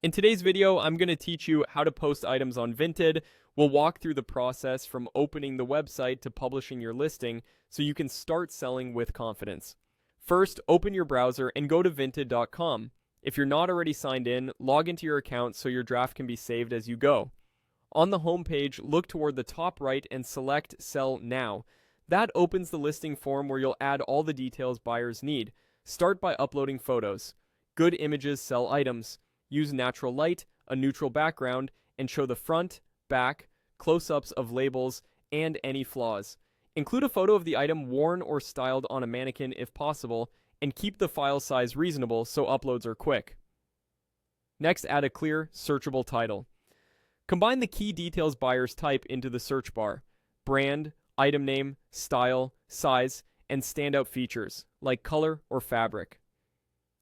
In today's video, I'm going to teach you how to post items on Vinted. We'll walk through the process from opening the website to publishing your listing so you can start selling with confidence. First, open your browser and go to vinted.com. If you're not already signed in, log into your account so your draft can be saved as you go. On the home page, look toward the top right and select Sell Now. That opens the listing form where you'll add all the details buyers need. Start by uploading photos. Good images sell items. Use natural light, a neutral background, and show the front, back, close-ups of labels, and any flaws. Include a photo of the item worn or styled on a mannequin if possible, and keep the file size reasonable so uploads are quick. Next, add a clear, searchable title. Combine the key details buyers type into the search bar: brand, item name, style, size, and standout features, like color or fabric.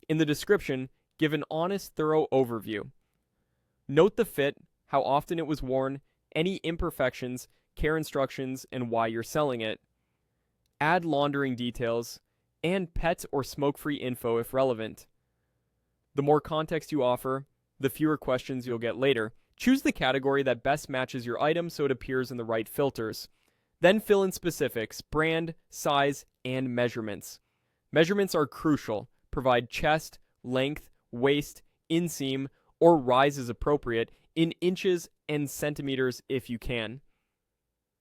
In the description, give an honest, thorough overview. Note the fit, how often it was worn, any imperfections, care instructions, and why you're selling it. Add laundering details, and pet or smoke-free info if relevant. The more context you offer, the fewer questions you'll get later. Choose the category that best matches your item so it appears in the right filters. Then fill in specifics, brand, size, and measurements. Measurements are crucial. Provide chest, length, waist, inseam, or rise as appropriate in inches and centimeters if you can.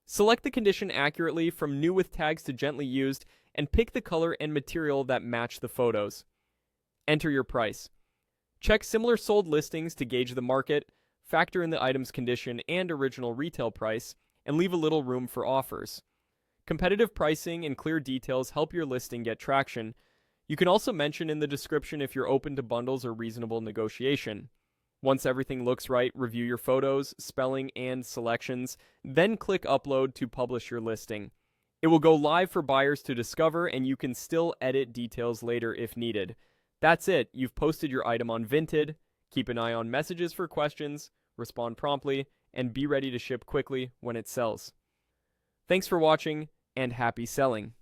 Select the condition accurately from new with tags to gently used and pick the color and material that match the photos. Enter your price. Check similar sold listings to gauge the market, factor in the item's condition and original retail price, and leave a little room for offers. Competitive pricing and clear details help your listing get traction. You can also mention in the description if you're open to bundles or reasonable negotiation. Once everything looks right, review your photos, spelling, and selections, then click Upload to publish your listing. It will go live for buyers to discover, and you can still edit details later if needed. That's it, you've posted your item on Vinted. Keep an eye on messages for questions, respond promptly, and be ready to ship quickly when it sells. Thanks for watching, and happy selling!